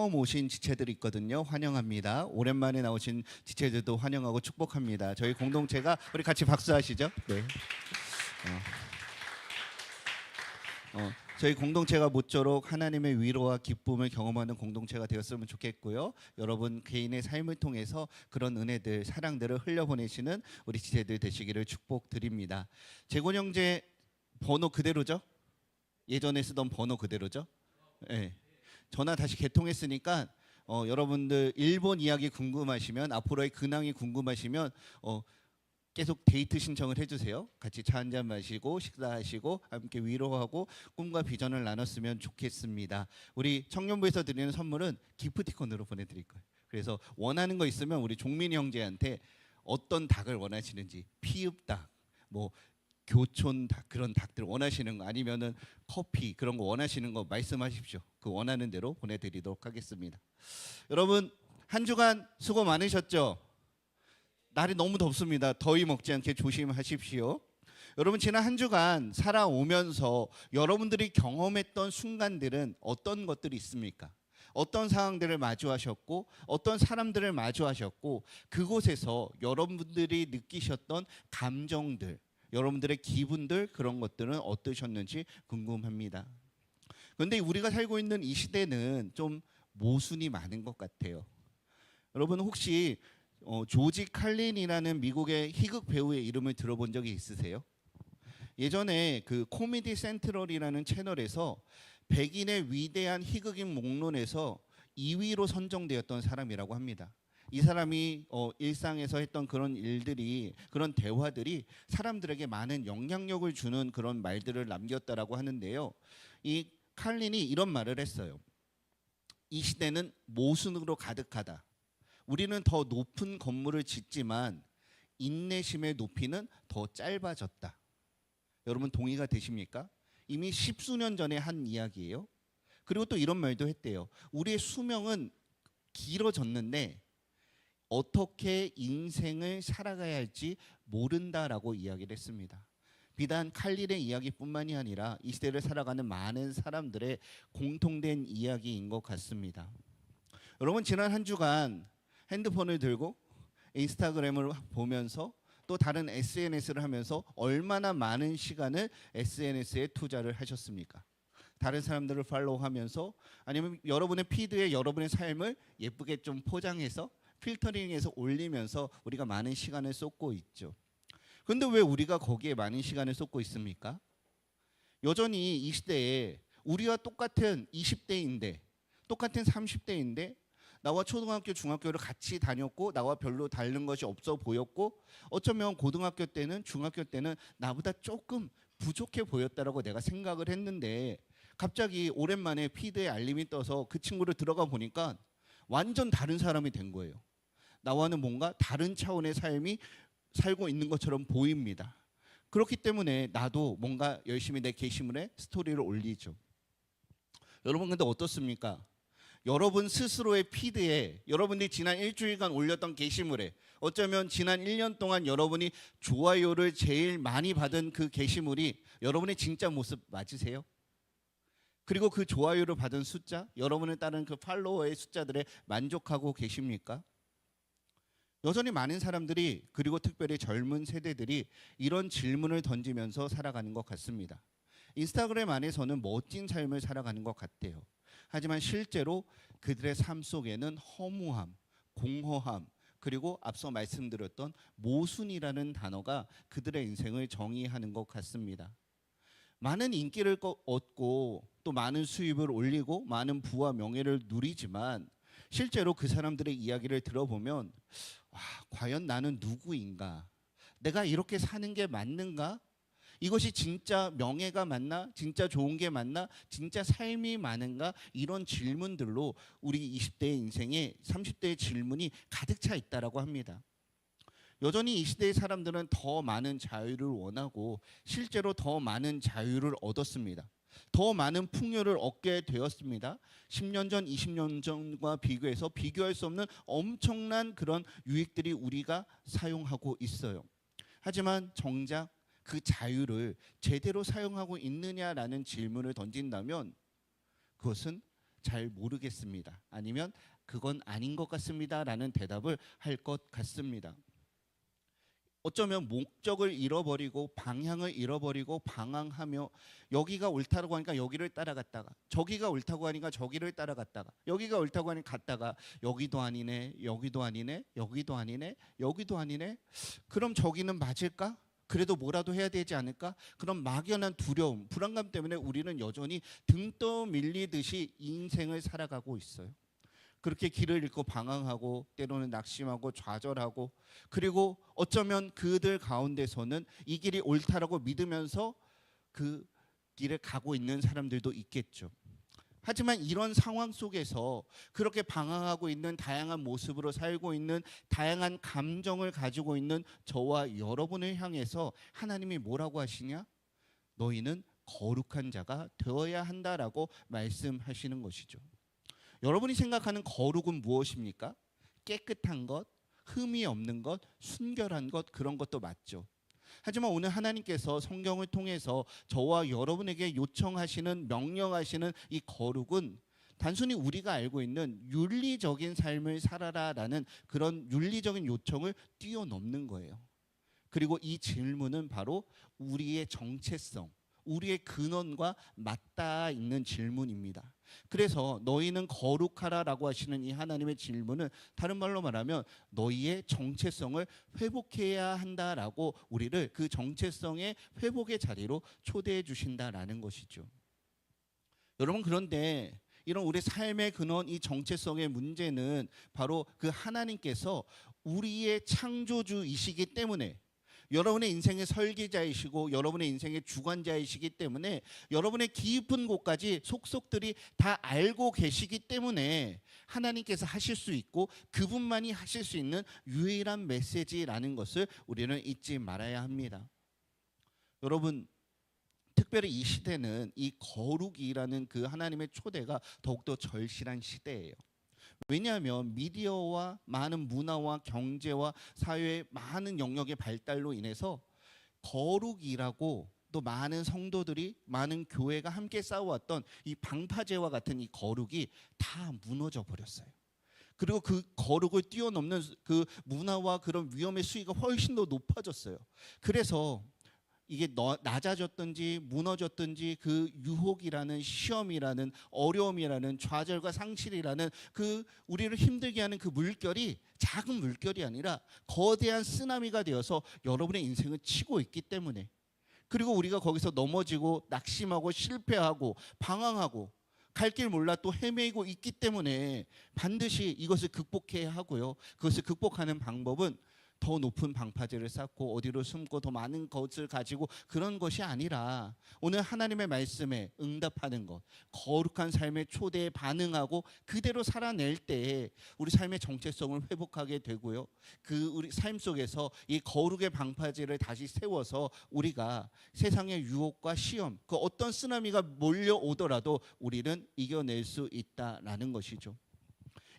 처음 오신 지체들이 있거든요. 환영합니다. 오랜만에 나오신 지체들도 환영하고 축복합니다. 저희 공동체가 우리 같이 박수하시죠. 네. 저희 공동체가 모쪼록 하나님의 위로와 기쁨을 경험하는 공동체가 되었으면 좋겠고요. 여러분 개인의 삶을 통해서 그런 은혜들, 사랑들을 흘려보내시는 우리 지체들 되시기를 축복드립니다. 재곤 형제 번호 그대로죠? 예전에 쓰던 번호 그대로죠? 네. 전화 다시 개통했으니까 여러분들 일본 이야기 궁금하시면, 앞으로의 근황이 궁금하시면 계속 데이트 신청을 해주세요. 같이 차 한잔 마시고 식사하시고 함께 위로하고 꿈과 비전을 나눴으면 좋겠습니다. 우리 청년부에서 드리는 선물은 기프티콘으로 보내드릴 거예요. 그래서 원하는 거 있으면 우리 종민이 형제한테 어떤 닭을 원하시는지, 피읍닭, 뭐 교촌 닭, 그런 닭들 원하시는 거, 아니면은 커피 그런 거 원하시는 거 말씀하십시오. 그 원하는 대로 보내드리도록 하겠습니다. 여러분 한 주간 수고 많으셨죠? 날이 너무 덥습니다. 더위 먹지 않게 조심하십시오. 여러분 지난 한 주간 살아오면서 여러분들이 경험했던 순간들은 어떤 것들이 있습니까? 어떤 상황들을 마주하셨고 어떤 사람들을 마주하셨고 그곳에서 여러분들이 느끼셨던 감정들, 여러분들의 기분들, 그런 것들은 어떠셨는지 궁금합니다. 그런데 우리가 살고 있는 이 시대는 좀 모순이 많은 것 같아요. 여러분 혹시 조지 칼린이라는 미국의 희극 배우의 이름을 들어본 적이 있으세요? 예전에 그 코미디 센트럴이라는 채널에서 백인의 위대한 희극인 목론에서 2위로 선정되었던 사람이라고 합니다. 이 사람이 일상에서 했던 그런 일들이, 그런 대화들이 사람들에게 많은 영향력을 주는 그런 말들을 남겼다라고 하는데요. 이 칼린이 이런 말을 했어요. 이 시대는 모순으로 가득하다. 우리는 더 높은 건물을 짓지만 인내심의 높이는 더 짧아졌다. 여러분 동의가 되십니까? 이미 십수년 전에 한 이야기예요. 그리고 또 이런 말도 했대요. 우리의 수명은 길어졌는데 어떻게 인생을 살아가야 할지 모른다라고 이야기를 했습니다. 비단 칼린의 이야기뿐만이 아니라 이 시대를 살아가는 많은 사람들의 공통된 이야기인 것 같습니다. 여러분 지난 한 주간 핸드폰을 들고 인스타그램을 보면서 또 다른 SNS를 하면서 얼마나 많은 시간을 SNS에 투자를 하셨습니까? 다른 사람들을 팔로우하면서, 아니면 여러분의 피드에 여러분의 삶을 예쁘게 좀 포장해서 필터링해서 올리면서 우리가 많은 시간을 쏟고 있죠. 그런데 왜 우리가 거기에 많은 시간을 쏟고 있습니까? 여전히 이 시대에 우리와 똑같은 20대인데, 똑같은 30대인데 나와 초등학교, 중학교를 같이 다녔고 나와 별로 다른 것이 없어 보였고 어쩌면 고등학교 때는, 중학교 때는 나보다 조금 부족해 보였다라고 내가 생각을 했는데 갑자기 오랜만에 피드에 알림이 떠서 그 친구를 들어가 보니까 완전 다른 사람이 된 거예요. 나와는 뭔가 다른 차원의 삶이 살고 있는 것처럼 보입니다. 그렇기 때문에 나도 뭔가 열심히 내 게시물에 스토리를 올리죠. 여러분 근데 어떻습니까? 여러분 스스로의 피드에, 여러분들이 지난 일주일간 올렸던 게시물에, 어쩌면 지난 1년 동안 여러분이 좋아요를 제일 많이 받은 그 게시물이 여러분의 진짜 모습 맞으세요? 그리고 그 좋아요를 받은 숫자, 여러분을 따른 그 팔로워의 숫자들에 만족하고 계십니까? 여전히 많은 사람들이, 그리고 특별히 젊은 세대들이 이런 질문을 던지면서 살아가는 것 같습니다. 인스타그램 안에서는 멋진 삶을 살아가는 것 같아요. 하지만 실제로 그들의 삶 속에는 허무함, 공허함, 그리고 앞서 말씀드렸던 모순이라는 단어가 그들의 인생을 정의하는 것 같습니다. 많은 인기를 얻고 또 많은 수입을 올리고 많은 부와 명예를 누리지만 실제로 그 사람들의 이야기를 들어보면 과연 나는 누구인가? 내가 이렇게 사는 게 맞는가? 이것이 진짜 명예가 맞나? 진짜 좋은 게 맞나? 진짜 삶이 많은가? 이런 질문들로 우리 20대의 인생에 30대의 질문이 가득 차 있다라고 합니다. 여전히 이 시대의 사람들은 더 많은 자유를 원하고 실제로 더 많은 자유를 얻었습니다. 더 많은 풍요를 얻게 되었습니다. 10년 전, 20년 전과 비교해서 비교할 수 없는 엄청난 그런 유익들이 우리가 사용하고 있어요. 하지만 정작 그 자유를 제대로 사용하고 있느냐라는 질문을 던진다면 그것은 잘 모르겠습니다. 아니면 그건 아닌 것 같습니다라는 대답을 할 것 같습니다. 어쩌면 목적을 잃어버리고 방향을 잃어버리고 방황하며 여기가 옳다고 하니까 여기를 따라갔다가 저기가 옳다고 하니까 저기를 따라갔다가 여기가 옳다고 하니까 갔다가 여기도 아니네 여기도 아니네 여기도 아니네 여기도 아니네 그럼 저기는 맞을까? 그래도 뭐라도 해야 되지 않을까? 그런 막연한 두려움, 불안감 때문에 우리는 여전히 등 떠밀리듯이 인생을 살아가고 있어요. 그렇게 길을 잃고 방황하고 때로는 낙심하고 좌절하고 그리고 어쩌면 그들 가운데서는 이 길이 옳다라고 믿으면서 그 길을 가고 있는 사람들도 있겠죠. 하지만 이런 상황 속에서 그렇게 방황하고 있는 다양한 모습으로 살고 있는 다양한 감정을 가지고 있는 저와 여러분을 향해서 하나님이 뭐라고 하시냐? 너희는 거룩한 자가 되어야 한다라고 말씀하시는 것이죠. 여러분이 생각하는 거룩은 무엇입니까? 깨끗한 것, 흠이 없는 것, 순결한 것 그런 것도 맞죠. 하지만 오늘 하나님께서 성경을 통해서 저와 여러분에게 요청하시는 명령하시는 이 거룩은 단순히 우리가 알고 있는 윤리적인 삶을 살아라라는 그런 윤리적인 요청을 뛰어넘는 거예요. 그리고 이 질문은 바로 우리의 정체성, 우리의 근원과 맞닿아 있는 질문입니다. 그래서 너희는 거룩하라라고 하시는 이 하나님의 질문은 다른 말로 말하면 너희의 정체성을 회복해야 한다라고 우리를 그 정체성의 회복의 자리로 초대해 주신다라는 것이죠. 여러분 그런데 이런 우리 삶의 근원 이 정체성의 문제는 바로 그 하나님께서 우리의 창조주이시기 때문에 여러분의 인생의 설계자이시고 여러분의 인생의 주관자이시기 때문에 여러분의 깊은 곳까지 속속들이 다 알고 계시기 때문에 하나님께서 하실 수 있고 그분만이 하실 수 있는 유일한 메시지라는 것을 우리는 잊지 말아야 합니다. 여러분 특별히 이 시대는 이 거룩이라는 그 하나님의 초대가 더욱더 절실한 시대예요. 왜냐하면 미디어와 많은 문화와 경제와 사회의 많은 영역의 발달로 인해서 거룩이라고 또 많은 성도들이 많은 교회가 함께 쌓아왔던 이 방파제와 같은 이 거룩이 다 무너져 버렸어요. 그리고 그 거룩을 뛰어넘는 그 문화와 그런 위험의 수위가 훨씬 더 높아졌어요. 그래서 이게 낮아졌든지 무너졌든지 그 유혹이라는 시험이라는 어려움이라는 좌절과 상실이라는 그 우리를 힘들게 하는 그 물결이 작은 물결이 아니라 거대한 쓰나미가 되어서 여러분의 인생을 치고 있기 때문에 그리고 우리가 거기서 넘어지고 낙심하고 실패하고 방황하고 갈 길 몰라 또 헤매이고 있기 때문에 반드시 이것을 극복해야 하고요. 그것을 극복하는 방법은 더 높은 방파제를 쌓고 어디로 숨고 더 많은 것을 가지고 그런 것이 아니라 오늘 하나님의 말씀에 응답하는 것, 거룩한 삶의 초대에 반응하고 그대로 살아낼 때에 우리 삶의 정체성을 회복하게 되고요. 그 우리 삶 속에서 이 거룩의 방파제를 다시 세워서 우리가 세상의 유혹과 시험, 그 어떤 쓰나미가 몰려오더라도 우리는 이겨낼 수 있다라는 것이죠.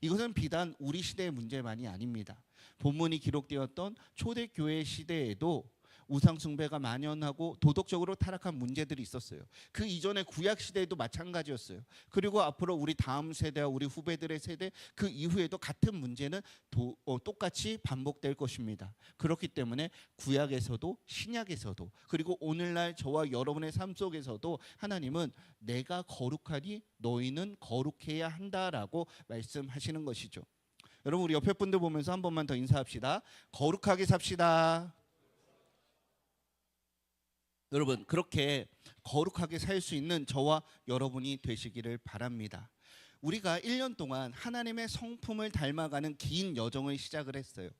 이것은 비단 우리 시대의 문제만이 아닙니다. 본문이 기록되었던 초대교회 시대에도 우상 숭배가 만연하고 도덕적으로 타락한 문제들이 있었어요. 그 이전에 구약 시대에도 마찬가지였어요. 그리고 앞으로 우리 다음 세대와 우리 후배들의 세대 그 이후에도 같은 문제는 똑같이 반복될 것입니다. 그렇기 때문에 구약에서도 신약에서도 그리고 오늘날 저와 여러분의 삶 속에서도 하나님은 내가 거룩하니 너희는 거룩해야 한다라고 말씀하시는 것이죠. 여러분 우리 옆에 분들 보면서 한 번만 더 인사합시다. 거룩하게 삽시다. 여러분 그렇게 거룩하게 살 수 있는 저와 여러분이 되시기를 바랍니다. 우리가 1년 동안 하나님의 성품을 닮아가는 긴 여정을 시작을 했어요.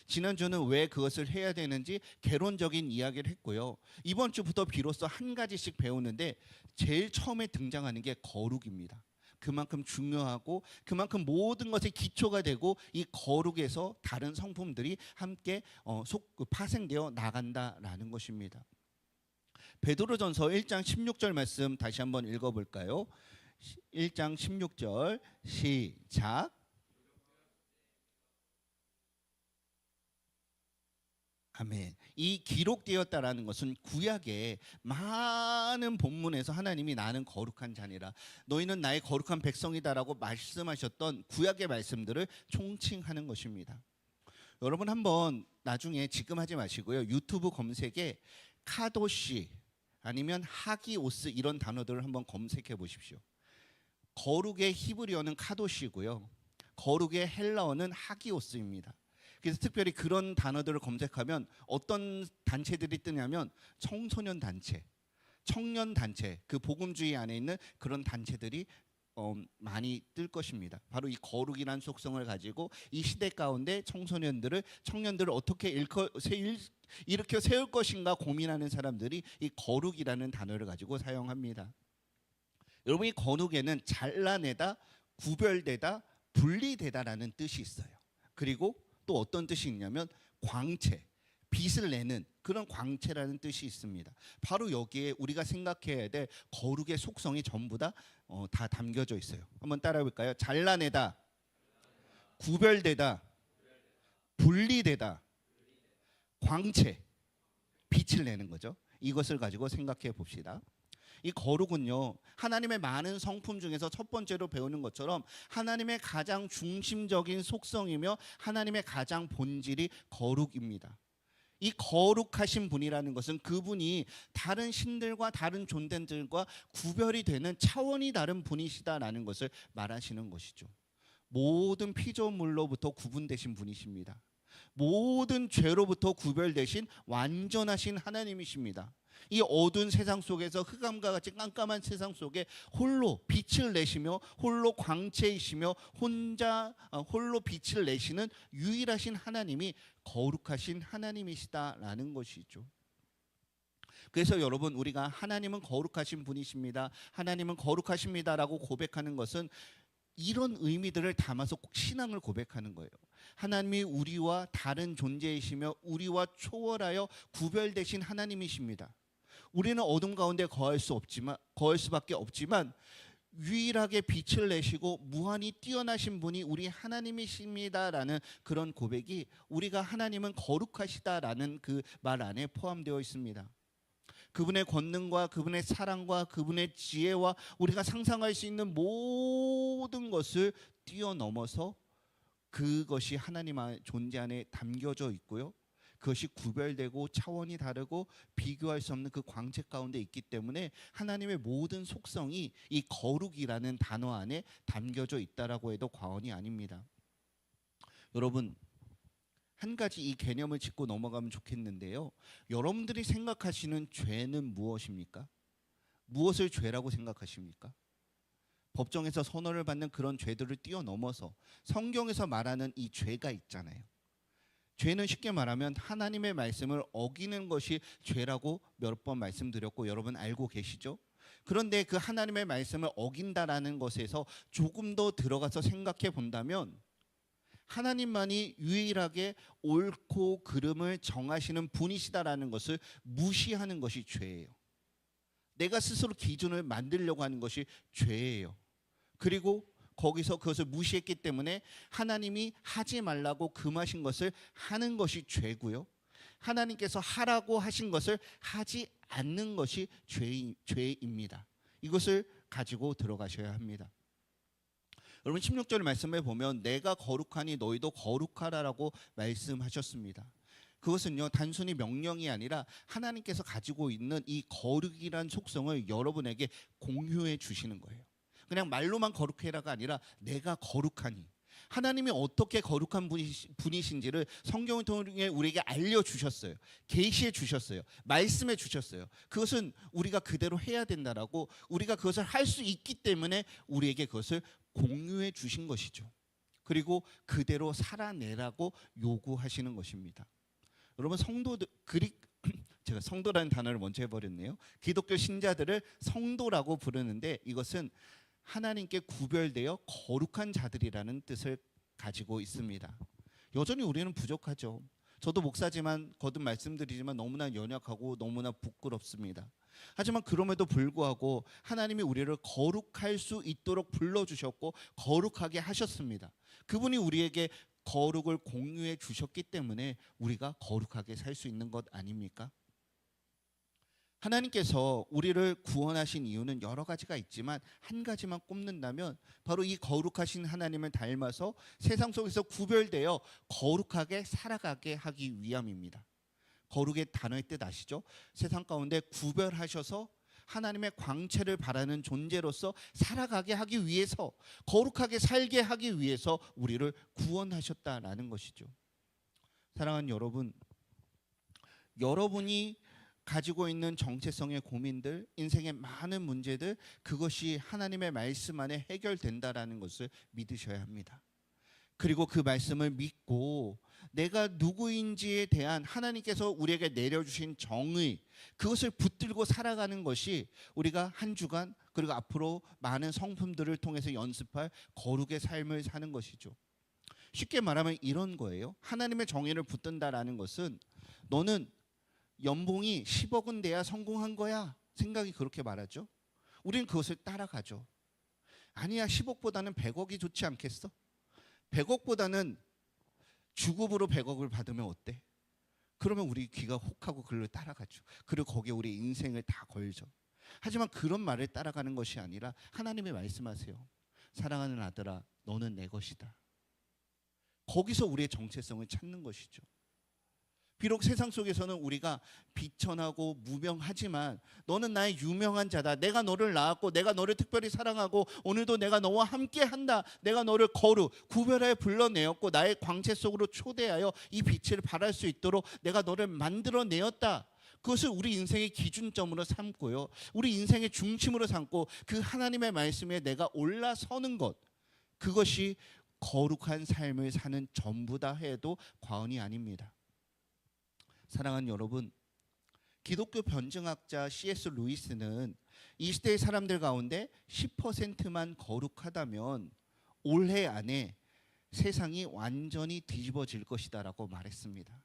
지난주는 왜 그것을 해야 되는지 개론적인 이야기를 했고요. 이번 주부터 비로소 한 가지씩 배우는데 제일 처음에 등장하는 게 거룩입니다. 그만큼 중요하고 그만큼 모든 것의 기초가 되고 이 거룩에서 다른 성품들이 함께 파생되어 나간다라는 것입니다. 베드로전서 1장 16절 말씀 다시 한번 읽어볼까요? 1장 16절 시작. 아멘. 이 기록되었다라는 것은 구약의 많은 본문에서 하나님이 나는 거룩한 자니라, 너희는 나의 거룩한 백성이다라고 말씀하셨던 구약의 말씀들을 총칭하는 것입니다. 여러분 한번 나중에 지금 하지 마시고요, 유튜브 검색에 카도시 아니면 하기오스 이런 단어들을 한번 검색해 보십시오. 거룩의 히브리어는 카도시고요, 거룩의 헬라어는 하기오스입니다. 그래서 특별히 그런 단어들을 검색하면 어떤 단체들이 뜨냐면 청소년 단체, 청년 단체, 그 복음주의 안에 있는 그런 단체들이 많이 뜰 것입니다. 바로 이 거룩이라는 속성을 가지고 이 시대 가운데 청년들을 어떻게 일으켜 세울 것인가 고민하는 사람들이 이 거룩이라는 단어를 가지고 사용합니다. 여러분, 이 거룩에는 잘라내다, 구별되다, 분리되다라는 뜻이 있어요. 그리고 또 어떤 뜻이 있냐면 광채, 빛을 내는 그런 광채라는 뜻이 있습니다. 바로 여기에 우리가 생각해야 될 거룩의 속성이 전부 다 담겨져 있어요. 한번 따라해 볼까요? 잘라내다, 구별되다, 분리되다, 광채, 빛을 내는 거죠. 이것을 가지고 생각해 봅시다. 이 거룩은요, 하나님의 많은 성품 중에서 첫 번째로 배우는 것처럼 하나님의 가장 중심적인 속성이며 하나님의 가장 본질이 거룩입니다. 이 거룩하신 분이라는 것은 그분이 다른 신들과 다른 존재들과 구별이 되는 차원이 다른 분이시다라는 것을 말하시는 것이죠. 모든 피조물로부터 구분되신 분이십니다. 모든 죄로부터 구별되신 완전하신 하나님이십니다. 이 어두운 세상 속에서 흑암과 같이 깜깜한 세상 속에 홀로 빛을 내시며 홀로 광채이시며 홀로 빛을 내시는 유일하신 하나님이 거룩하신 하나님이시다라는 것이죠. 그래서 여러분, 우리가 하나님은 거룩하신 분이십니다, 하나님은 거룩하십니다라고 고백하는 것은 이런 의미들을 담아서 꼭 신앙을 고백하는 거예요. 하나님이 우리와 다른 존재이시며 우리와 초월하여 구별되신 하나님이십니다. 우리는 어둠 가운데 거할 수밖에 없지만 유일하게 빛을 내시고 무한히 뛰어나신 분이 우리 하나님이십니다라는 그런 고백이 우리가 하나님은 거룩하시다라는 그 말 안에 포함되어 있습니다. 그분의 권능과 그분의 사랑과 그분의 지혜와 우리가 상상할 수 있는 모든 것을 뛰어넘어서 그것이 하나님의 존재 안에 담겨져 있고요, 그것이 구별되고 차원이 다르고 비교할 수 없는 그 광채 가운데 있기 때문에 하나님의 모든 속성이 이 거룩이라는 단어 안에 담겨져 있다라고 해도 과언이 아닙니다. 여러분, 한 가지 이 개념을 짚고 넘어가면 좋겠는데요, 여러분들이 생각하시는 죄는 무엇입니까? 무엇을 죄라고 생각하십니까? 법정에서 선언을 받는 그런 죄들을 뛰어넘어서 성경에서 말하는 이 죄가 있잖아요. 죄는 쉽게 말하면 하나님의 말씀을 어기는 것이 죄라고 몇 번 말씀드렸고 여러분 알고 계시죠? 그런데 그 하나님의 말씀을 어긴다라는 것에서 조금 더 들어가서 생각해 본다면 하나님만이 유일하게 옳고 그름을 정하시는 분이시다라는 것을 무시하는 것이 죄예요. 내가 스스로 기준을 만들려고 하는 것이 죄예요. 그리고 거기서 그것을 무시했기 때문에 하나님이 하지 말라고 금하신 것을 하는 것이 죄고요, 하나님께서 하라고 하신 것을 하지 않는 것이 죄입니다. 이것을 가지고 들어가셔야 합니다. 여러분, 16절 말씀에 보면 내가 거룩하니 너희도 거룩하라라고 말씀하셨습니다. 그것은요, 단순히 명령이 아니라 하나님께서 가지고 있는 이 거룩이란 속성을 여러분에게 공유해 주시는 거예요. 그냥 말로만 거룩해라가 아니라 내가 거룩하니, 하나님이 어떻게 거룩한 분이신지를 성경을 통해 우리에게 알려주셨어요. 계시해 주셨어요. 말씀해 주셨어요. 그것은 우리가 그대로 해야 된다라고, 우리가 그것을 할 수 있기 때문에 우리에게 그것을 공유해 주신 것이죠. 그리고 그대로 살아내라고 요구하시는 것입니다. 여러분, 제가 성도라는 단어를 먼저 해버렸네요. 기독교 신자들을 성도라고 부르는데 이것은 하나님께 구별되어 거룩한 자들이라는 뜻을 가지고 있습니다. 여전히 우리는 부족하죠. 저도 목사지만 거듭 말씀드리지만 너무나 연약하고 너무나 부끄럽습니다. 하지만 그럼에도 불구하고 하나님이 우리를 거룩할 수 있도록 불러주셨고 거룩하게 하셨습니다. 그분이 우리에게 거룩을 공유해 주셨기 때문에 우리가 거룩하게 살 수 있는 것 아닙니까? 하나님께서 우리를 구원하신 이유는 여러 가지가 있지만 한 가지만 꼽는다면 바로 이 거룩하신 하나님을 닮아서 세상 속에서 구별되어 거룩하게 살아가게 하기 위함입니다. 거룩의 단어의 뜻 아시죠? 세상 가운데 구별하셔서 하나님의 광채를 바라는 존재로서 살아가게 하기 위해서, 거룩하게 살게 하기 위해서 우리를 구원하셨다라는 것이죠. 사랑하는 여러분, 여러분이 가지고 있는 정체성의 고민들, 인생의 많은 문제들, 그것이 하나님의 말씀 안에 해결된다라는 것을 믿으셔야 합니다. 그리고 그 말씀을 믿고 내가 누구인지에 대한 하나님께서 우리에게 내려주신 정의, 그것을 붙들고 살아가는 것이 우리가 한 주간 그리고 앞으로 많은 성품들을 통해서 연습할 거룩의 삶을 사는 것이죠. 쉽게 말하면 이런 거예요. 하나님의 정의를 붙든다라는 것은 너는 연봉이 10억은 돼야 성공한 거야 생각이 그렇게 말하죠. 우리는 그것을 따라가죠. 아니야, 10억보다는 100억이 좋지 않겠어? 100억보다는 주급으로 100억을 받으면 어때? 그러면 우리 귀가 혹하고 그를 따라가죠. 그리고 거기에 우리 인생을 다 걸죠. 하지만 그런 말을 따라가는 것이 아니라 하나님이 말씀하세요. 사랑하는 아들아, 너는 내 것이다. 거기서 우리의 정체성을 찾는 것이죠. 비록 세상 속에서는 우리가 비천하고 무명하지만 너는 나의 유명한 자다. 내가 너를 낳았고 내가 너를 특별히 사랑하고 오늘도 내가 너와 함께 한다. 내가 너를 구별하여 불러내었고 나의 광채 속으로 초대하여 이 빛을 발할 수 있도록 내가 너를 만들어내었다. 그것을 우리 인생의 기준점으로 삼고요. 우리 인생의 중심으로 삼고 그 하나님의 말씀에 내가 올라서는 것, 그것이 거룩한 삶을 사는 전부다 해도 과언이 아닙니다. 사랑하는 여러분, 기독교 변증학자 C.S. 루이스는 이 시대의 사람들 가운데 10%만 거룩하다면 올해 안에 세상이 완전히 뒤집어질 것이다라고 말했습니다.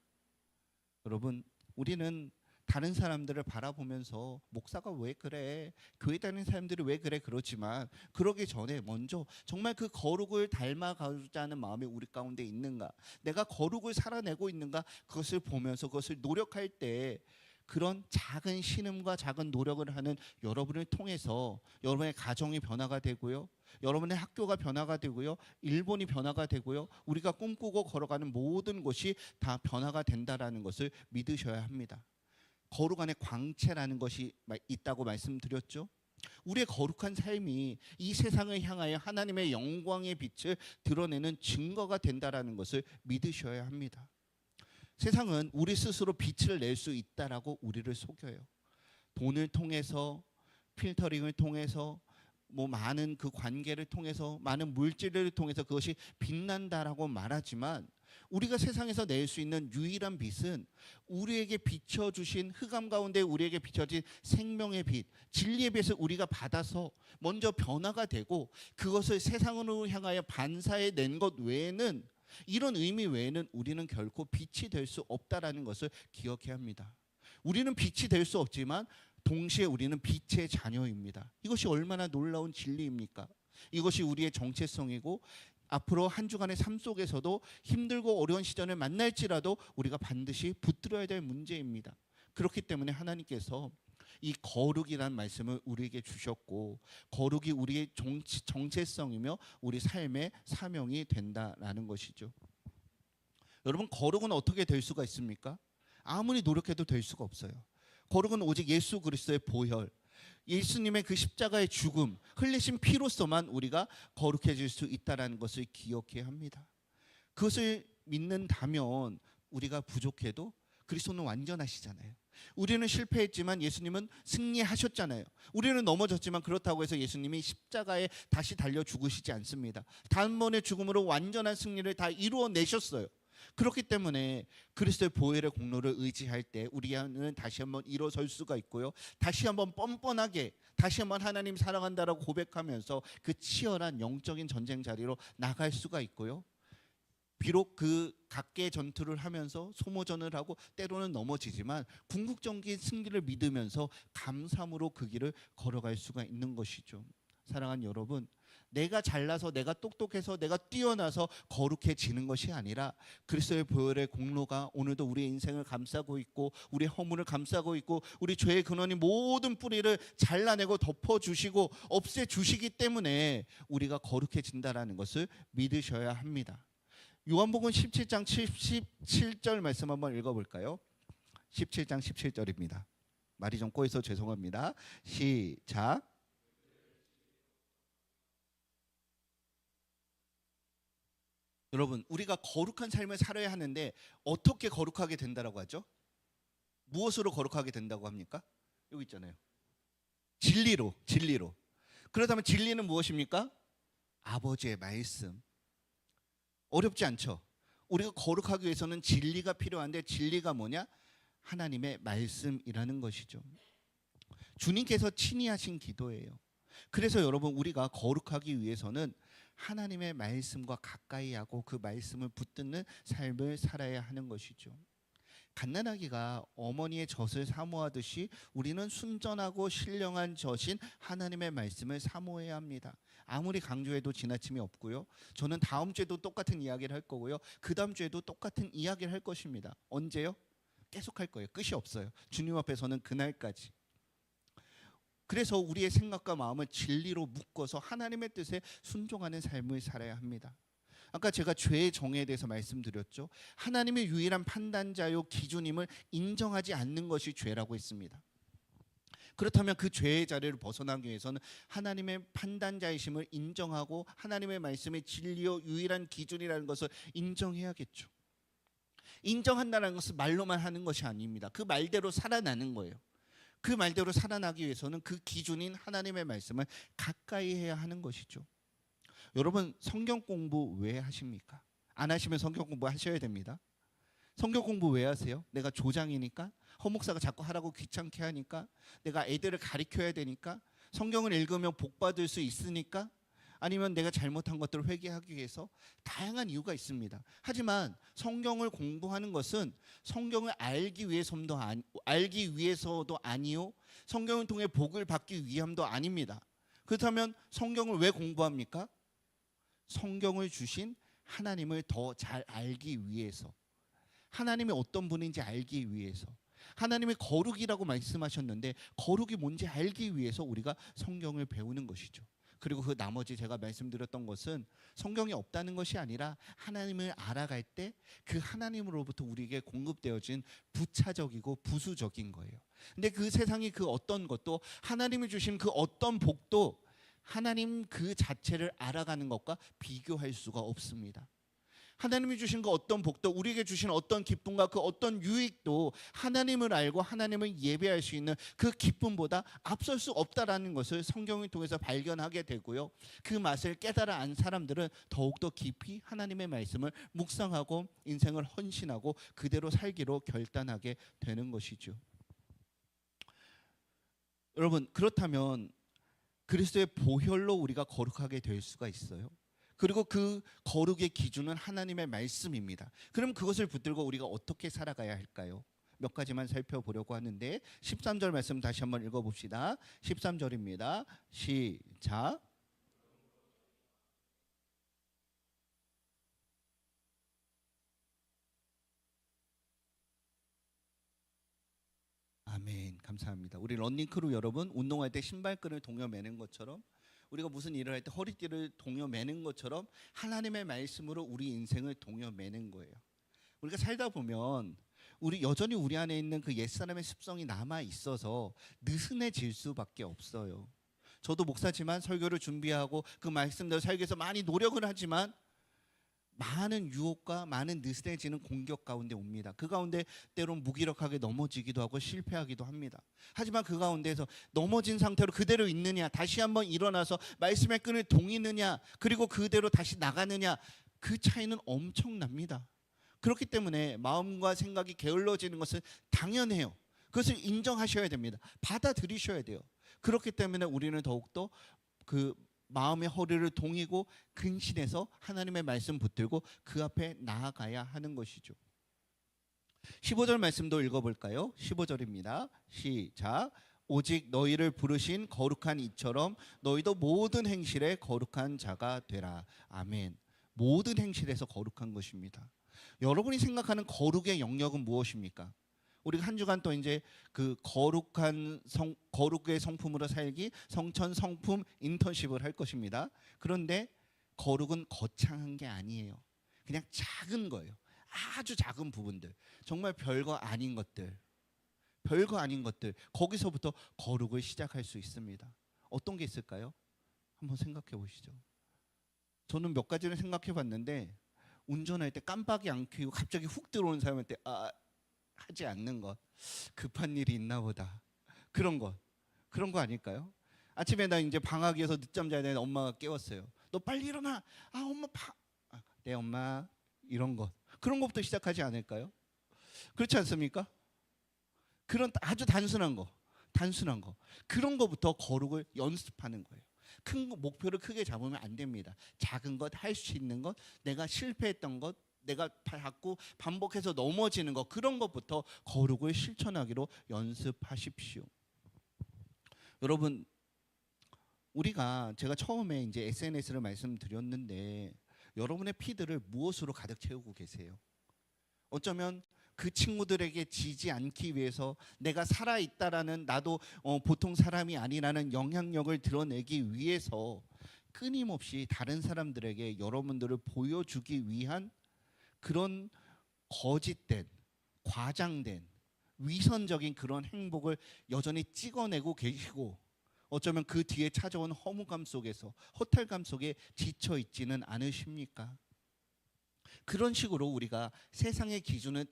여러분, 우리는 다른 사람들을 바라보면서 목사가 왜 그래? 교회 다니는 사람들이 왜 그래? 그렇지만 그러기 전에 먼저 정말 그 거룩을 닮아가고자 하는 마음이 우리 가운데 있는가? 내가 거룩을 살아내고 있는가? 그것을 보면서 그것을 노력할 때 그런 작은 신음과 작은 노력을 하는 여러분을 통해서 여러분의 가정이 변화가 되고요. 여러분의 학교가 변화가 되고요. 일본이 변화가 되고요. 우리가 꿈꾸고 걸어가는 모든 것이 다 변화가 된다라는 것을 믿으셔야 합니다. 거룩 안에 광채라는 것이 있다고 말씀드렸죠. 우리의 거룩한 삶이 이 세상을 향하여 하나님의 영광의 빛을 드러내는 증거가 된다라는 것을 믿으셔야 합니다. 세상은 우리 스스로 빛을 낼 수 있다라고 우리를 속여요. 돈을 통해서, 필터링을 통해서, 많은 그 관계를 통해서, 많은 물질을 통해서 그것이 빛난다라고 말하지만 우리가 세상에서 낼 수 있는 유일한 빛은 우리에게 비춰주신 흑암 가운데 우리에게 비춰진 생명의 빛, 진리의 빛을 우리가 받아서 먼저 변화가 되고 그것을 세상으로 향하여 반사해 낸 것 외에는, 이런 의미 외에는 우리는 결코 빛이 될 수 없다라는 것을 기억해야 합니다. 우리는 빛이 될 수 없지만 동시에 우리는 빛의 자녀입니다. 이것이 얼마나 놀라운 진리입니까? 이것이 우리의 정체성이고 앞으로 한 주간의 삶 속에서도 힘들고 어려운 시련을 만날지라도 우리가 반드시 붙들어야 될 문제입니다. 그렇기 때문에 하나님께서 이 거룩이라는 말씀을 우리에게 주셨고 거룩이 우리의 정체성이며 우리 삶의 사명이 된다라는 것이죠. 여러분, 거룩은 어떻게 될 수가 있습니까? 아무리 노력해도 될 수가 없어요. 거룩은 오직 예수 그리스도의 보혈, 예수님의 그 십자가의 죽음, 흘리신 피로서만 우리가 거룩해질 수 있다는 것을 기억해야 합니다. 그것을 믿는다면 우리가 부족해도 그리스도는 완전하시잖아요. 우리는 실패했지만 예수님은 승리하셨잖아요. 우리는 넘어졌지만 그렇다고 해서 예수님이 십자가에 다시 달려 죽으시지 않습니다. 단번의 죽음으로 완전한 승리를 다 이루어내셨어요. 그렇기 때문에 그리스도의 보혈의 공로를 의지할 때 우리는 다시 한번 일어설 수가 있고요. 다시 한번 뻔뻔하게 다시 한번 하나님 사랑한다라고 고백하면서 그 치열한 영적인 전쟁 자리로 나갈 수가 있고요. 비록 그 각계의 전투를 하면서 소모전을 하고 때로는 넘어지지만 궁극적인 승리를 믿으면서 감사함으로 그 길을 걸어갈 수가 있는 것이죠. 사랑하는 여러분, 내가 잘나서 내가 똑똑해서 내가 뛰어나서 거룩해지는 것이 아니라 그리스도의 보혈의 공로가 오늘도 우리의 인생을 감싸고 있고 우리의 허물을 감싸고 있고 우리 죄의 근원인 모든 뿌리를 잘라내고 덮어주시고 없애주시기 때문에 우리가 거룩해진다라는 것을 믿으셔야 합니다. 요한복음 17장 17절 말씀 한번 읽어볼까요? 17장 17절입니다. 말이 좀 꼬여서 죄송합니다. 시작. 여러분, 우리가 거룩한 삶을 살아야 하는데 어떻게 거룩하게 된다라고 하죠? 무엇으로 거룩하게 된다고 합니까? 여기 있잖아요. 진리로. 그렇다면 진리는 무엇입니까? 아버지의 말씀. 어렵지 않죠? 우리가 거룩하기 위해서는 진리가 필요한데 진리가 뭐냐? 하나님의 말씀이라는 것이죠. 주님께서 친히 하신 기도예요. 그래서 여러분, 우리가 거룩하기 위해서는 하나님의 말씀과 가까이 하고 그 말씀을 붙드는 삶을 살아야 하는 것이죠. 갓난아기가 어머니의 젖을 사모하듯이 우리는 순전하고 신령한 젖인 하나님의 말씀을 사모해야 합니다. 아무리 강조해도 지나침이 없고요. 저는 다음 주에도 똑같은 이야기를 할 거고요. 그 다음 주에도 똑같은 이야기를 할 것입니다. 언제요? 계속 할 거예요. 끝이 없어요. 주님 앞에서는 그날까지. 그래서 우리의 생각과 마음을 진리로 묶어서 하나님의 뜻에 순종하는 삶을 살아야 합니다. 아까 제가 죄의 정의에 대해서 말씀드렸죠. 하나님의 유일한 판단자요 기준임을 인정하지 않는 것이 죄라고 했습니다. 그렇다면 그 죄의 자리를 벗어나기 위해서는 하나님의 판단자이심을 인정하고 하나님의 말씀의 진리요 유일한 기준이라는 것을 인정해야겠죠. 인정한다는 것은 말로만 하는 것이 아닙니다. 그 말대로 살아나는 거예요. 그 말대로 살아나기 위해서는 그 기준인 하나님의 말씀을 가까이 해야 하는 것이죠. 여러분, 성경 공부 왜 하십니까? 안 하시면 성경 공부 하셔야 됩니다. 성경 공부 왜 하세요? 내가 조장이니까? 허목사가 자꾸 하라고 귀찮게 하니까? 내가 애들을 가르쳐야 되니까? 성경을 읽으면 복 받을 수 있으니까? 아니면 내가 잘못한 것들을 회개하기 위해서? 다양한 이유가 있습니다. 하지만 성경을 공부하는 것은 성경을 알기 위해서도 아니요, 성경을 통해 복을 받기 위함도 아닙니다. 그렇다면 성경을 왜 공부합니까? 성경을 주신 하나님을 더 잘 알기 위해서, 하나님이 어떤 분인지 알기 위해서, 하나님이 거룩이라고 말씀하셨는데 거룩이 뭔지 알기 위해서 우리가 성경을 배우는 것이죠. 그리고 그 나머지 제가 말씀드렸던 것은 성경이 없다는 것이 아니라 하나님을 알아갈 때 그 하나님으로부터 우리에게 공급되어진 부차적이고 부수적인 거예요. 근데 그 세상이 그 어떤 것도, 하나님이 주신 그 어떤 복도 하나님 그 자체를 알아가는 것과 비교할 수가 없습니다. 하나님이 주신 그 어떤 복도, 우리에게 주신 어떤 기쁨과 그 어떤 유익도 하나님을 알고 하나님을 예배할 수 있는 그 기쁨보다 앞설 수 없다라는 것을 성경을 통해서 발견하게 되고요. 그 맛을 깨달아 안 사람들은 더욱더 깊이 하나님의 말씀을 묵상하고 인생을 헌신하고 그대로 살기로 결단하게 되는 것이죠. 여러분, 그렇다면 그리스도의 보혈로 우리가 거룩하게 될 수가 있어요. 그리고 그 거룩의 기준은 하나님의 말씀입니다. 그럼 그것을 붙들고 우리가 어떻게 살아가야 할까요? 몇 가지만 살펴보려고 하는데 13절 말씀 다시 한번 읽어봅시다. 13절입니다. 시작. 아멘. 감사합니다. 우리 런닝크루 여러분, 운동할 때 신발끈을 동여 매는 것처럼, 우리가 무슨 일을 할 때 허리띠를 동여 매는 것처럼 하나님의 말씀으로 우리 인생을 동여 매는 거예요. 우리가 살다 보면 여전히 우리 안에 있는 그 옛사람의 습성이 남아 있어서 느슨해질 수밖에 없어요. 저도 목사지만 설교를 준비하고 그 말씀대로 살기 위해서 많이 노력을 하지만 많은 유혹과 많은 느슨해지는 공격 가운데 옵니다. 그 가운데 때론 무기력하게 넘어지기도 하고 실패하기도 합니다. 하지만 그 가운데에서 넘어진 상태로 그대로 있느냐, 다시 한번 일어나서 말씀의 끈을 동이느냐, 그리고 그대로 다시 나가느냐, 그 차이는 엄청납니다. 그렇기 때문에 마음과 생각이 게을러지는 것은 당연해요. 그것을 인정하셔야 됩니다. 받아들이셔야 돼요. 그렇기 때문에 우리는 더욱더 그 마음의 허리를 동이고 근신해서 하나님의 말씀 붙들고 그 앞에 나아가야 하는 것이죠. 15절 말씀도 읽어볼까요? 15절입니다. 시작. 오직 너희를 부르신 거룩한 이처럼 너희도 모든 행실에 거룩한 자가 되라. 아멘. 모든 행실에서 거룩한 것입니다. 여러분이 생각하는 거룩의 영역은 무엇입니까? 우리가 한 주간 또 이제 그 거룩의 성품으로 살기 성천 성품 인턴십을 할 것입니다. 그런데 거룩은 거창한 게 아니에요. 그냥 작은 거예요. 아주 작은 부분들, 정말 별거 아닌 것들, 거기서부터 거룩을 시작할 수 있습니다. 어떤 게 있을까요? 한번 생각해 보시죠. 저는 몇 가지를 생각해 봤는데, 운전할 때 깜빡이 안 켜고 갑자기 훅 들어오는 사람한테 하지 않는 것, 급한 일이 있나 보다, 그런 거 아닐까요? 아침에 나 이제 방학이어서 늦잠 자야 되는데 엄마가 깨웠어요. 너 빨리 일어나. 엄마 네 엄마. 이런 것, 그런 것부터 시작하지 않을까요? 그렇지 않습니까? 그런 아주 단순한 거 그런 거부터 거룩을 연습하는 거예요. 큰 목표를 크게 잡으면 안 됩니다. 작은 것, 할 수 있는 것, 내가 실패했던 것, 내가 자꾸 반복해서 넘어지는 것, 그런 것부터 거룩을 실천하기로 연습하십시오. 여러분, 제가 처음에 이제 SNS를 말씀드렸는데, 여러분의 피드를 무엇으로 가득 채우고 계세요? 어쩌면 그 친구들에게 지지 않기 위해서 내가 살아있다라는, 나도 보통 사람이 아니라는 영향력을 드러내기 위해서 끊임없이 다른 사람들에게 여러분들을 보여주기 위한 그런 거짓된, 과장된, 위선적인 그런 행복을 여전히 찍어내고 계시고, 어쩌면 그 뒤에 찾아온 허무감 속에서, 허탈감 속에 지쳐 있지는 않으십니까? 그런 식으로 우리가 세상의 기준을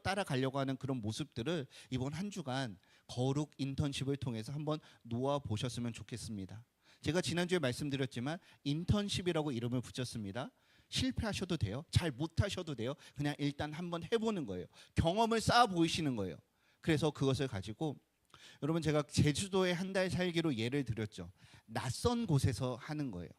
따라가려고 하는 그런 모습들을 이번 한 주간 거룩 인턴십을 통해서 한번 놓아 보셨으면 좋겠습니다. 제가 지난주에 말씀드렸지만 인턴십이라고 이름을 붙였습니다. 실패하셔도 돼요. 잘 못하셔도 돼요. 그냥 일단 한번 해보는 거예요. 경험을 쌓아 보이시는 거예요. 그래서 그것을 가지고, 여러분, 제가 제주도에 한 달 살기로 예를 들었죠. 낯선 곳에서 하는 거예요.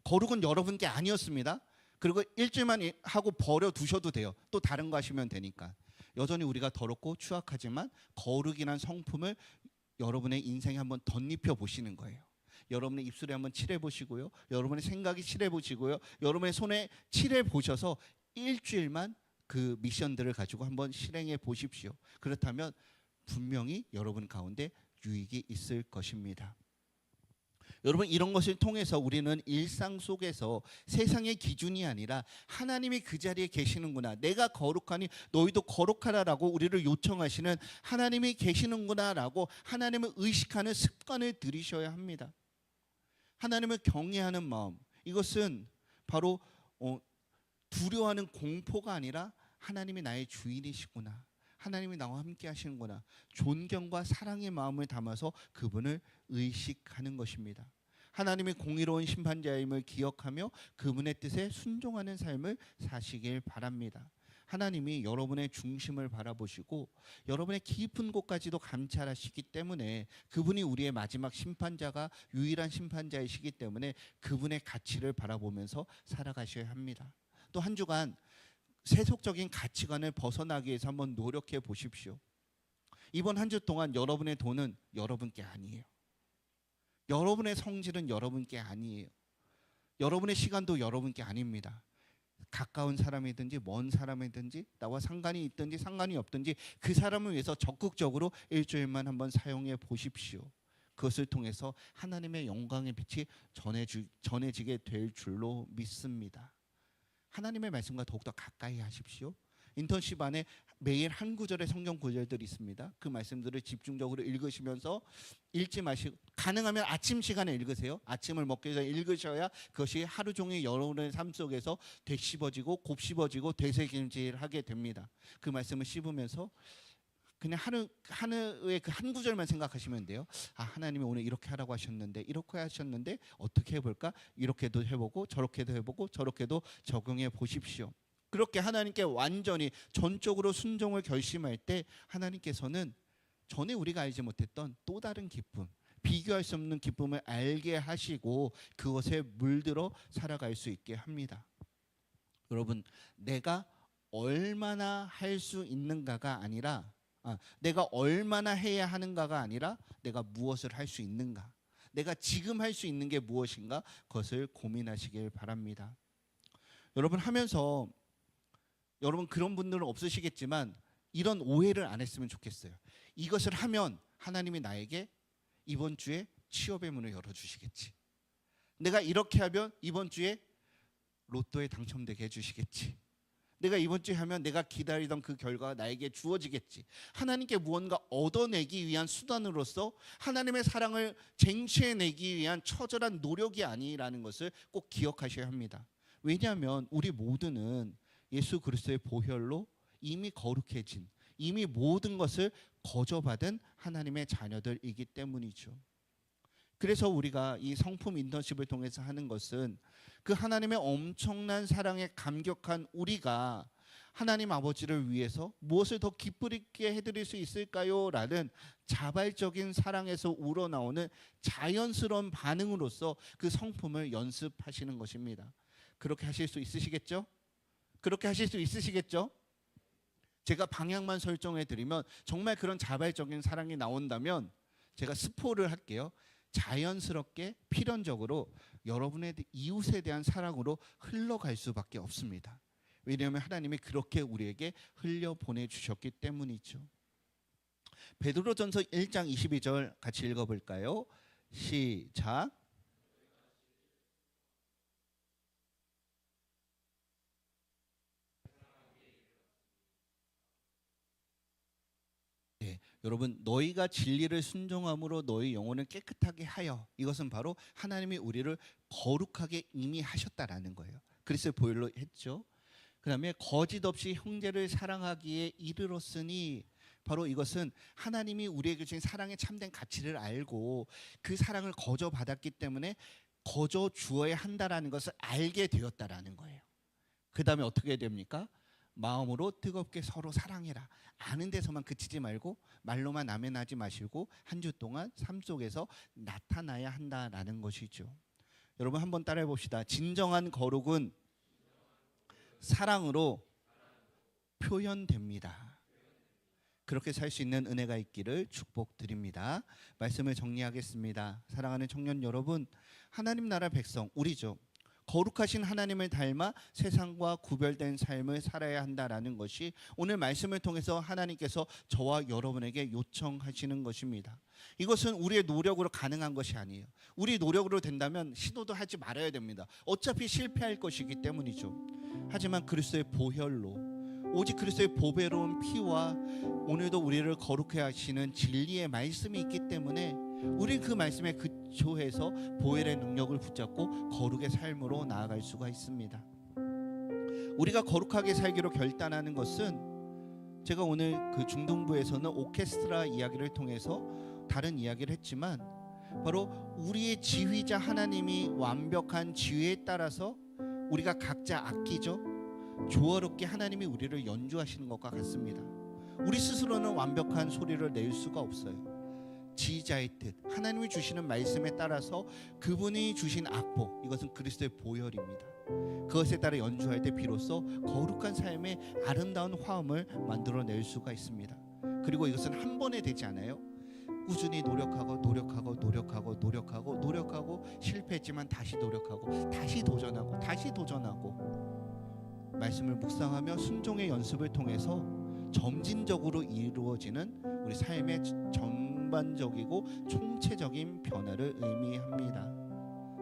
거룩은 여러분께 아니었습니다. 그리고 일주일만 하고 버려두셔도 돼요. 또 다른 거 하시면 되니까. 여전히 우리가 더럽고 추악하지만 거룩이란 성품을 여러분의 인생에 한번 덧입혀 보시는 거예요. 여러분의 입술에 한번 칠해 보시고요. 여러분의 생각이 칠해 보시고요. 여러분의 손에 칠해 보셔서 일주일만 그 미션들을 가지고 한번 실행해 보십시오. 그렇다면 분명히 여러분 가운데 유익이 있을 것입니다. 여러분, 이런 것을 통해서 우리는 일상 속에서 세상의 기준이 아니라 하나님이 그 자리에 계시는구나, 내가 거룩하니 너희도 거룩하라라고 우리를 요청하시는 하나님이 계시는구나라고 하나님을 의식하는 습관을 들이셔야 합니다. 하나님을 경외하는 마음, 이것은 바로 두려워하는 공포가 아니라 하나님이 나의 주인이시구나, 하나님이 나와 함께 하시는구나, 존경과 사랑의 마음을 담아서 그분을 의식하는 것입니다. 하나님의 공의로운 심판자임을 기억하며 그분의 뜻에 순종하는 삶을 사시길 바랍니다. 하나님이 여러분의 중심을 바라보시고 여러분의 깊은 곳까지도 감찰하시기 때문에, 그분이 우리의 마지막 심판자가 유일한 심판자이시기 때문에 그분의 가치를 바라보면서 살아가셔야 합니다. 또 한 주간 세속적인 가치관을 벗어나기 위해서 한번 노력해 보십시오. 이번 한 주 동안 여러분의 돈은 여러분께 아니에요. 여러분의 성질은 여러분께 아니에요. 여러분의 시간도 여러분께 아닙니다. 가까운 사람이든지 먼 사람이든지, 나와 상관이 있든지 상관이 없든지 그 사람을 위해서 적극적으로 일주일만 한번 사용해 보십시오. 그것을 통해서 하나님의 영광의 빛이 전해지게 될 줄로 믿습니다. 하나님의 말씀과 더욱더 가까이 하십시오. 인턴십 안에 매일 한 구절의 성경 구절들이 있습니다. 그 말씀들을 집중적으로 읽으시면서, 읽지 마시고 가능하면 아침 시간에 읽으세요. 아침을 먹기 전에 읽으셔야 그것이 하루 종일 여러분의 삶 속에서 되씹어지고 곱씹어지고 되새김질하게 됩니다. 그 말씀을 씹으면서 그냥 하루의 그 한 구절만 생각하시면 돼요. 하나님이 오늘 이렇게 하라고 하셨는데, 이렇게 하셨는데 어떻게 해볼까? 이렇게도 해보고 저렇게도 해보고 저렇게도 적용해 보십시오. 그렇게 하나님께 완전히 전적으로 순종을 결심할 때 하나님께서는 전에 우리가 알지 못했던 또 다른 기쁨, 비교할 수 없는 기쁨을 알게 하시고 그것에 물들어 살아갈 수 있게 합니다. 여러분, 내가 얼마나 할 수 있는가가 아니라 내가 얼마나 해야 하는가가 아니라 내가 무엇을 할 수 있는가, 내가 지금 할 수 있는 게 무엇인가, 그것을 고민하시길 바랍니다. 여러분 하면서 여러분 그런 분들은 없으시겠지만 이런 오해를 안 했으면 좋겠어요. 이것을 하면 하나님이 나에게 이번 주에 취업의 문을 열어주시겠지, 내가 이렇게 하면 이번 주에 로또에 당첨되게 해주시겠지, 내가 이번 주에 하면 내가 기다리던 그 결과가 나에게 주어지겠지. 하나님께 무언가 얻어내기 위한 수단으로서 하나님의 사랑을 쟁취해내기 위한 처절한 노력이 아니라는 것을 꼭 기억하셔야 합니다. 왜냐하면 우리 모두는 예수 그리스도의 보혈로 이미 거룩해진, 이미 모든 것을 거저받은 하나님의 자녀들이기 때문이죠. 그래서 우리가 이 성품 인턴십을 통해서 하는 것은 그 하나님의 엄청난 사랑에 감격한 우리가 하나님 아버지를 위해서 무엇을 더 기쁘게 해드릴 수 있을까요? 라는 자발적인 사랑에서 우러나오는 자연스러운 반응으로서 그 성품을 연습하시는 것입니다. 그렇게 하실 수 있으시겠죠? 그렇게 하실 수 있으시겠죠? 제가 방향만 설정해 드리면 정말 그런 자발적인 사랑이 나온다면 제가 스포를 할게요. 자연스럽게 필연적으로 여러분의 이웃에 대한 사랑으로 흘러갈 수밖에 없습니다. 왜냐하면 하나님이 그렇게 우리에게 흘려보내주셨기 때문이죠. 베드로전서 1장 22절 같이 읽어볼까요? 시작. 여러분, 너희가 진리를 순종함으로 너희 영혼을 깨끗하게 하여, 이것은 바로 하나님이 우리를 거룩하게 이미 하셨다라는 거예요. 그리스도의 보혈로 했죠. 그 다음에 거짓 없이 형제를 사랑하기에 이르렀으니, 바로 이것은 하나님이 우리에게 주신 사랑의 참된 가치를 알고 그 사랑을 거저 받았기 때문에 거저 주어야 한다라는 것을 알게 되었다라는 거예요. 그 다음에 어떻게 됩니까? 마음으로 뜨겁게 서로 사랑해라. 아는 데서만 그치지 말고 말로만 아멘하지 마시고 한 주 동안 삶 속에서 나타나야 한다라는 것이죠. 여러분 한번 따라해 봅시다. 진정한 거룩은 사랑으로 표현됩니다. 그렇게 살 수 있는 은혜가 있기를 축복드립니다. 말씀을 정리하겠습니다. 사랑하는 청년 여러분, 하나님 나라 백성, 우리죠. 거룩하신 하나님을 닮아 세상과 구별된 삶을 살아야 한다라는 것이 오늘 말씀을 통해서 하나님께서 저와 여러분에게 요청하시는 것입니다. 이것은 우리의 노력으로 가능한 것이 아니에요. 우리 노력으로 된다면 시도도 하지 말아야 됩니다. 어차피 실패할 것이기 때문이죠. 하지만 그리스도의 보혈로, 오직 그리스도의 보배로운 피와 오늘도 우리를 거룩해 하시는 진리의 말씀이 있기 때문에 우린 그 말씀에 근초해서 보혈의 능력을 붙잡고 거룩의 삶으로 나아갈 수가 있습니다. 우리가 거룩하게 살기로 결단하는 것은, 제가 오늘 그 중동부에서는 오케스트라 이야기를 통해서 다른 이야기를 했지만, 바로 우리의 지휘자 하나님이 완벽한 지휘에 따라서 우리가 각자 악기죠, 조화롭게 하나님이 우리를 연주하시는 것과 같습니다. 우리 스스로는 완벽한 소리를 낼 수가 없어요. 지휘자의 뜻, 하나님이 주시는 말씀에 따라서 그분이 주신 악보, 이것은 그리스도의 보혈입니다. 그것에 따라 연주할 때 비로소 거룩한 삶의 아름다운 화음을 만들어낼 수가 있습니다. 그리고 이것은 한 번에 되지 않아요. 꾸준히 노력하고 실패했지만 다시 노력하고 다시 도전하고 다시 도전하고 말씀을 묵상하며 순종의 연습을 통해서 점진적으로 이루어지는 우리 삶의 전반적이고 총체적인 변화를 의미합니다.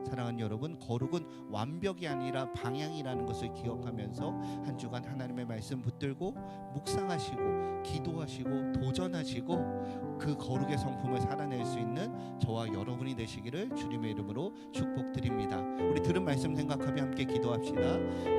사랑하는 여러분, 거룩은 완벽이 아니라 방향이라는 것을 기억하면서 한 주간 하나님의 말씀 붙들고 묵상하시고 기도하시고 도전하시고 그 거룩의 성품을 살아낼 수 있는 저와 여러분이 되시기를 주님의 이름으로 축복드립니다. 우리 들은 말씀 생각하며 함께 기도합시다.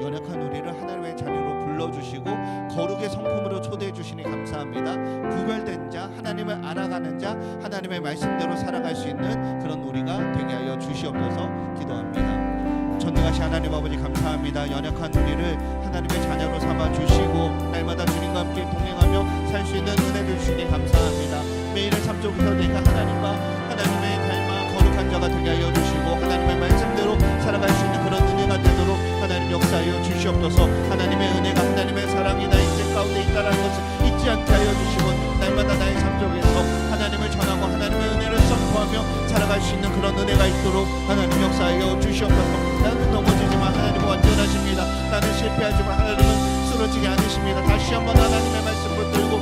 연약한 우리를 하나님의 자녀로 불러주시고 거룩의 성품으로 초대해 주시니 감사합니다. 구별된 자, 하나님을 알아가는 자, 하나님의 말씀대로 살아갈 수 있는 그런 우리가 되게 하여 주시옵소서. 기도합니다. 전능하신 하나님 아버지 감사합니다. 연약한 우리를 하나님의 자녀로 삼아 주시고 날마다 주님과 함께 동행하며 살 수 있는 은혜를 주시니 감사합니다. 매일의 삶 속에서 내가 하나님의 닮아 거룩한 자가 되게 하여 주시고 하나님의 말씀대로 살아갈 수 있는 그런 은혜가 되도록 하나님 역사하여 주시옵소서. 하나님의 은혜가, 하나님의 사랑이 나의 인생 가운데 있다는 것을 잊지 않게 하여 주시고 날마다 살아갈 수 있는 그런 은혜가 있도록 하나님 역사하여 주시옵소서. 나는 넘어지지만 하나님은 완전하십니다. 나는 실패하지만 하나님은 쓰러지지 않으십니다. 다시 한번 하나님의 말씀 붙들고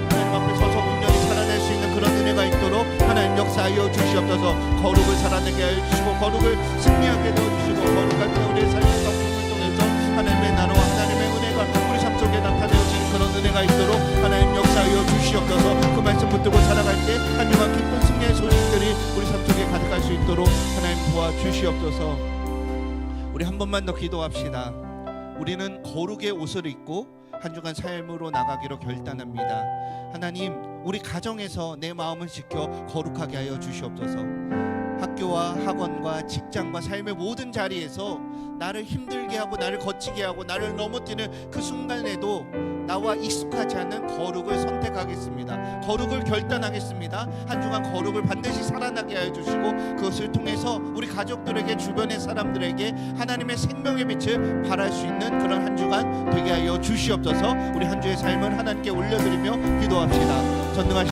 하나님 앞에 서서 온전히 살아낼 수 있는 그런 은혜가 있도록 하나님 역사하여 주시옵소서. 거룩을 살아내게 하여 주시고 거룩을 승리하게 도와주시고 거룩할 때 우리의 삶의 성품을 통해서 하나님의 나라와 하나님의 은혜가 우리 삶 속에 나타내어지는 그런 은혜가 있도록 하나님 역사하여 주시옵소서. 그 말씀 붙들고 살아갈 때 하나님과 기쁜 승리의 소식들이 우리 삶 속에 가득할 수 있도록 하나님 도와주시옵소서. 우리 한 번만 더 기도합시다. 우리는 거룩의 옷을 입고 한 주간 삶으로 나가기로 결단합니다. 하나님, 우리 가정에서 내 마음을 지켜 거룩하게 하여 주시옵소서. 학교와 학원과 직장과 삶의 모든 자리에서 나를 힘들게 하고 나를 거치게 하고 나를 넘어뜨리는 그 순간에도 나와 익숙하지 않은 거룩을 선택하겠습니다. 거룩을 결단하겠습니다. 한 주간 거룩을 반드시 살아나게 하여 주시고 그것을 통해서 우리 가족들에게 주변의 사람들에게 하나님의 생명의 빛을 발할 수 있는 그런 한 주간 되게 하여 주시옵소서. 우리 한 주의 삶을 하나님께 올려드리며 기도합시다. 전능하신